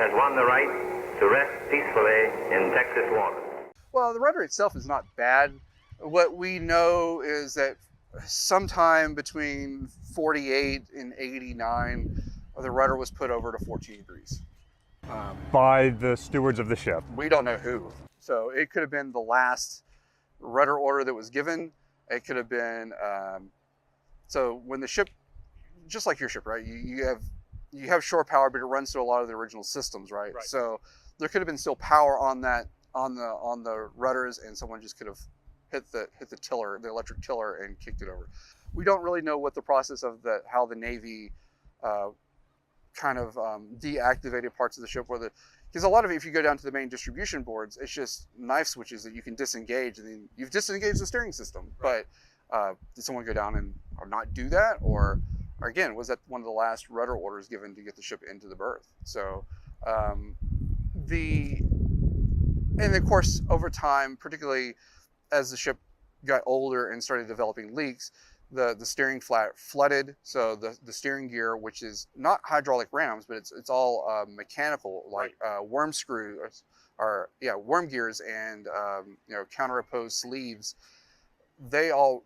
has won the right to rest peacefully in Texas waters. Well, the rudder itself is not bad. What we know is that sometime between 48 and 89, the rudder was put over to 14 degrees. By the stewards of the ship. We don't know who. So it could have been the last rudder order that was given. It could have been, so when the ship, just like your ship, right? You have shore power, but it runs through a lot of the original systems, right? So there could have been still power on that, on the rudders, and someone just could have hit the tiller, the electric tiller, and kicked it over. We don't really know what the process of how the Navy kind of deactivated parts of the ship, because a lot of it, if you go down to the main distribution boards, it's just knife switches that you can disengage, and then you've disengaged the steering system. But did someone go down or not do that, or again, was that one of the last rudder orders given to get the ship into the berth? So and of course, over time, particularly as the ship got older and started developing leaks, the steering flat flooded. So the steering gear, which is not hydraulic rams, but it's all mechanical, like worm screws, worm gears, and counter opposed sleeves. All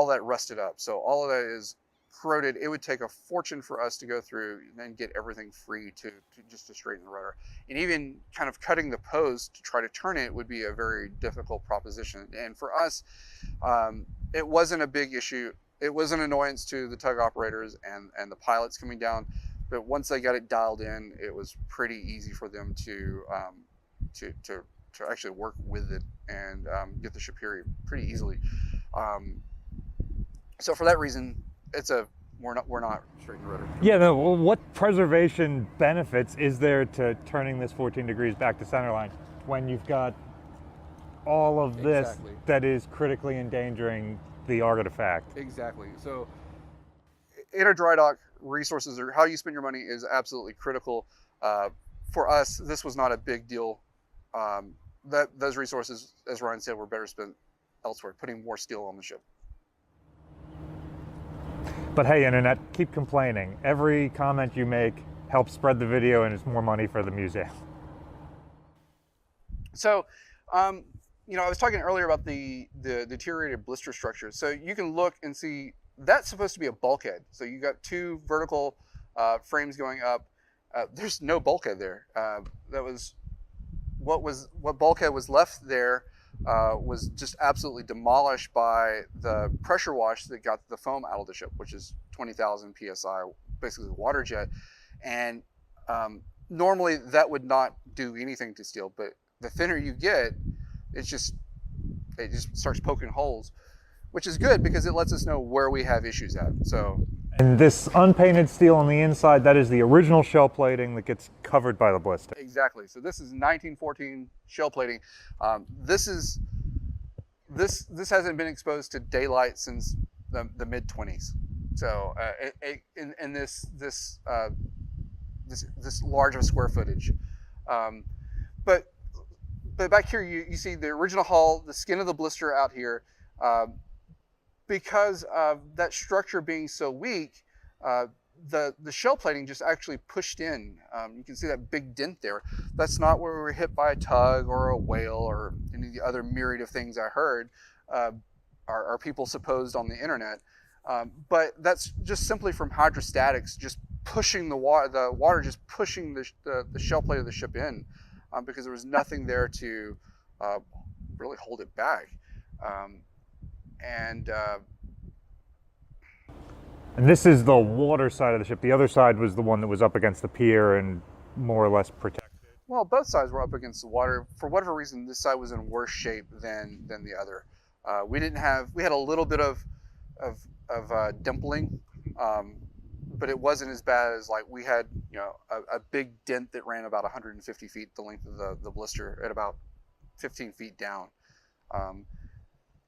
that rusted up. So all of that is corroded. It would take a fortune for us to go through and then get everything free to straighten the rudder. And even kind of cutting the post to try to turn it would be a very difficult proposition. And for us, it wasn't a big issue. It was an annoyance to the tug operators and the pilots coming down, but once they got it dialed in, it was pretty easy for them to actually work with it and get the ship here pretty easily. So for that reason, we're not straightening the rudder. Yeah. No, well, what preservation benefits is there to turning this 14 degrees back to centerline when you've got all of this that is critically endangering the artifact? Exactly. So in a dry dock, resources, or how you spend your money, is absolutely critical. For us, this was not a big deal. Those resources, as Ryan said, were better spent elsewhere, putting more steel on the ship. But hey, internet, keep complaining. Every comment you make helps spread the video, and it's more money for the museum. So I was talking earlier about the deteriorated blister structure. So you can look and see that's supposed to be a bulkhead. So you got two vertical frames going up. There's no bulkhead there. What bulkhead was left there was just absolutely demolished by the pressure wash that got the foam out of the ship, which is 20,000 psi, basically water jet. And normally that would not do anything to steel, but the thinner you get, it just starts poking holes, which is good because it lets us know where we have issues at. So, and this unpainted steel on the inside, that is the original shell plating that gets covered by the blister. Exactly. So this is 1914 shell plating. This hasn't been exposed to daylight since the mid-20s. So in this large of square footage, but back here, you see the original hull, the skin of the blister out here. Because of that structure being so weak, the shell plating just actually pushed in. You can see that big dent there. That's not where we were hit by a tug or a whale or any of the other myriad of things I heard our people supposed on the internet. But that's just simply from hydrostatics, just pushing the water just pushing the shell plate of the ship in. Because there was nothing there to really hold it back. And this is the water side of the ship. The other side was the one that was up against the pier and more or less protected. Well, both sides were up against the water. For whatever reason, this side was in worse shape than the other. We had a little bit of dimpling, but it wasn't as bad as, like, we had a big dent that ran about 150 feet the length of the blister at about 15 feet down.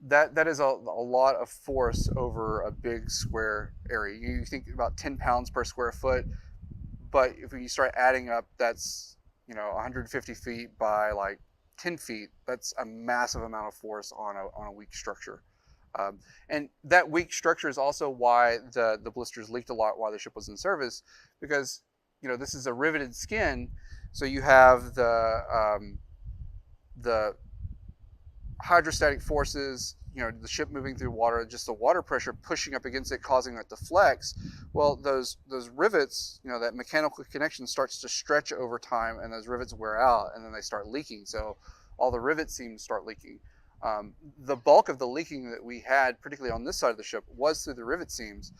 That is a lot of force over a big square area. You think about 10 pounds per square foot, but if you start adding up, that's 150 feet by like 10 feet. That's a massive amount of force on a weak structure. And that weak structure is also why the blisters leaked a lot while the ship was in service, because this is a riveted skin So you have the hydrostatic forces, the ship moving through water, just the water pressure pushing up against it, causing it to flex. Well, those rivets, that mechanical connection starts to stretch over time, and those rivets wear out, and then they start leaking. So all the rivet seams start leaking. The bulk of the leaking that we had, particularly on this side of the ship, was through the rivet seams.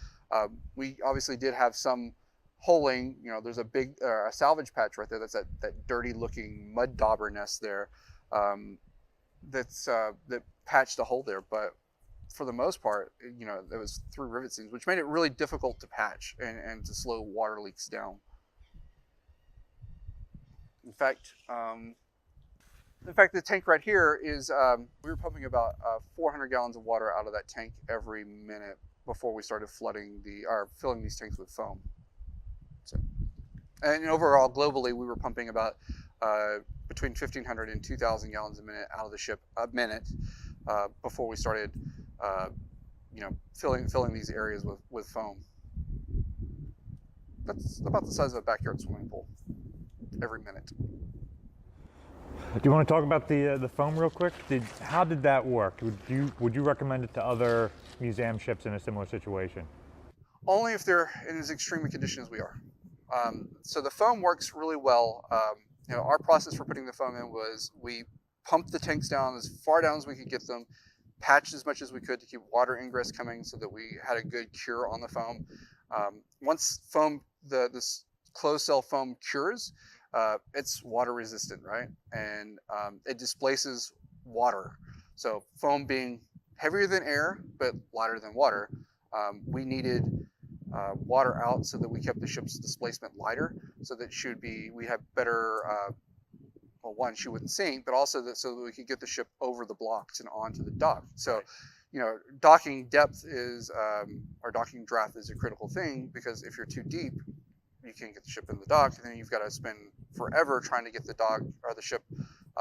We obviously did have some holing. There's a big a salvage patch right there. That's that dirty looking mud dauber nest there. That patched a hole there, but for the most part, it was through rivet seams, which made it really difficult to patch and to slow water leaks down. In fact, the tank right here is, we were pumping about 400 gallons of water out of that tank every minute before we started filling these tanks with foam. So, and overall, globally, we were pumping about between 1,500 and 2,000 gallons a minute out of the ship a minute before we started, filling these areas with foam. That's about the size of a backyard swimming pool every minute. Do you want to talk about the foam real quick? How did that work? Would you recommend it to other museum ships in a similar situation? Only if they're in as extreme a condition as we are. So the foam works really well. Our process for putting the foam in was we pumped the tanks down as far down as we could get them, patched as much as we could to keep water ingress coming so that we had a good cure on the foam. Once this closed cell foam cures, it's water resistant, right? And it displaces water. So foam being heavier than air, but lighter than water, we needed water out so that we kept the ship's displacement lighter, so that we have better, one, she wouldn't sink, but also so that we could get the ship over the blocks and onto the dock. So, docking depth or docking draft is a critical thing, because if you're too deep, you can't get the ship in the dock, and then you've got to spend forever trying to get the dock or the ship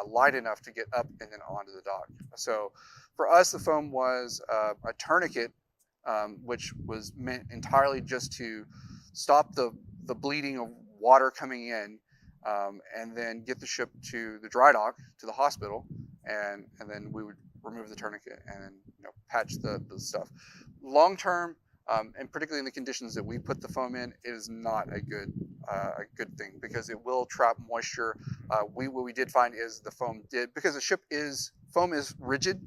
light enough to get up and then onto the dock. So for us, the foam was a tourniquet, which was meant entirely just to stop the bleeding of water coming in, and then get the ship to the dry dock, to the hospital, and then we would remove the tourniquet and patch the stuff. Long term, and particularly in the conditions that we put the foam in, it is not a good thing, because it will trap moisture. What we did find is the foam because foam is rigid,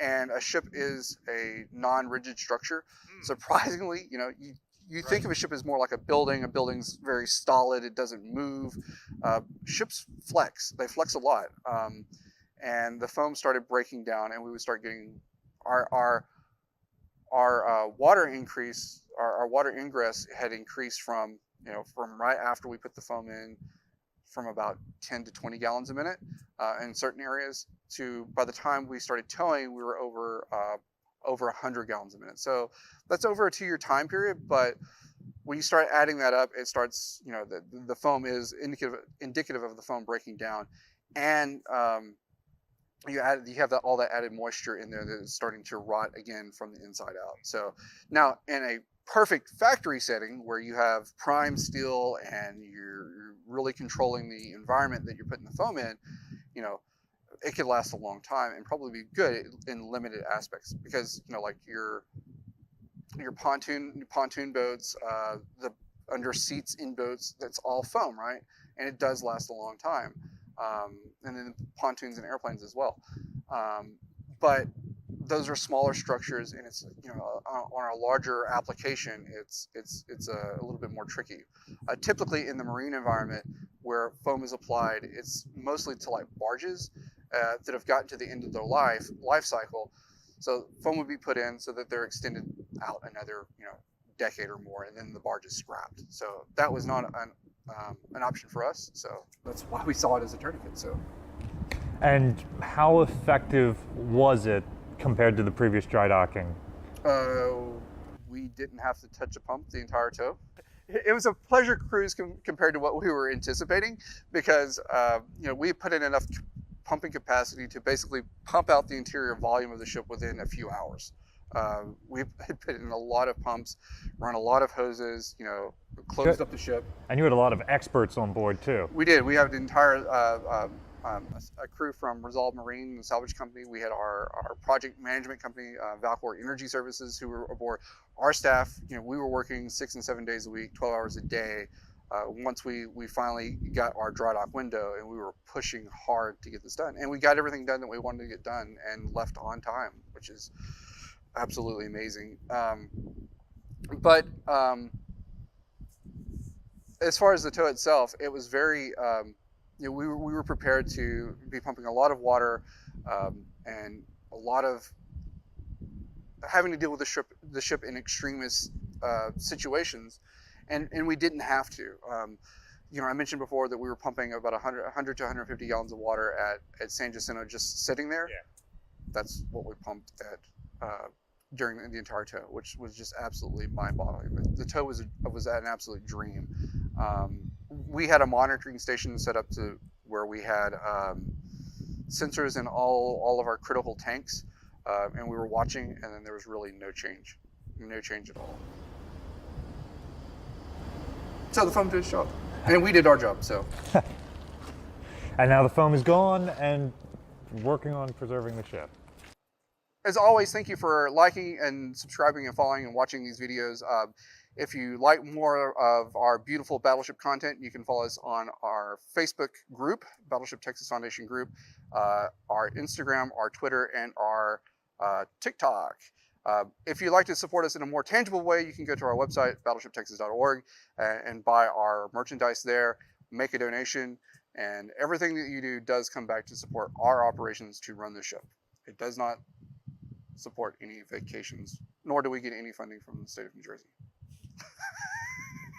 and a ship is a non-rigid structure. Surprisingly, you think of a ship as more like a building. A building's very stolid, it doesn't move. Ships flex, they flex a lot. And the foam started breaking down, and we would start getting our water increase, our water ingress had increased from right after we put the foam in, from about 10 to 20 gallons a minute in certain areas, to by the time we started towing, we were over 100 gallons a minute. So that's over a 2-year time period, but when you start adding that up, it starts, the foam is indicative of the foam breaking down, and you have all that added moisture in there that is starting to rot again from the inside out. So now, in a perfect factory setting where you have prime steel and you're really controlling the environment that you're putting the foam in, it could last a long time and probably be good in limited aspects, because like your pontoon boats, the under seats in boats, that's all foam, right? And it does last a long time. And then pontoons and airplanes as well. But those are smaller structures, and it's on a larger application, it's a little bit more tricky. Typically in the marine environment where foam is applied, it's mostly to like barges that have gotten to the end of their life cycle. So foam would be put in so that they're extended out another decade or more, and then the barge is scrapped. So that was not an option for us. So that's why we saw it as a tourniquet. So. And how effective was it compared to the previous dry docking? We didn't have to touch a pump the entire tow. It was a pleasure cruise compared to what we were anticipating, because we put in enough pumping capacity to basically pump out the interior volume of the ship within a few hours. We had put in a lot of pumps, run a lot of hoses, closed up the ship. And you had a lot of experts on board too. We did. We have an entire a crew from Resolve Marine, the salvage company. We had our project management company, Valcor Energy Services, who were aboard. Our staff, we were working 6 and 7 days a week, 12 hours a day. Once we finally got our dry dock window, and we were pushing hard to get this done, and we got everything done that we wanted to get done and left on time, which is absolutely amazing. But as far as the tow itself, it was very we were prepared to be pumping a lot of water and a lot of having to deal with the ship in extremist situations, and we didn't have to. I mentioned before that we were pumping about 100 to 150 gallons of water at San Jacinto just sitting there. Yeah. That's what we pumped at during the entire tow, which was just absolutely mind-boggling. The tow was an absolute dream. We had a monitoring station set up to where we had sensors in all of our critical tanks, and we were watching, and then there was really no change at all. So the foam did its job, and we did our job. So, and now the foam is gone, and working on preserving the ship. As always, thank you for liking and subscribing and following and watching these videos. If you like more of our beautiful Battleship content, you can follow us on our Facebook group, Battleship Texas Foundation group, our Instagram, our Twitter, and our TikTok. If you'd like to support us in a more tangible way, you can go to our website, battleshiptexas.org, and buy our merchandise there, make a donation, and everything that you do does come back to support our operations to run the ship. It does not support any vacations, nor do we get any funding from the state of New Jersey.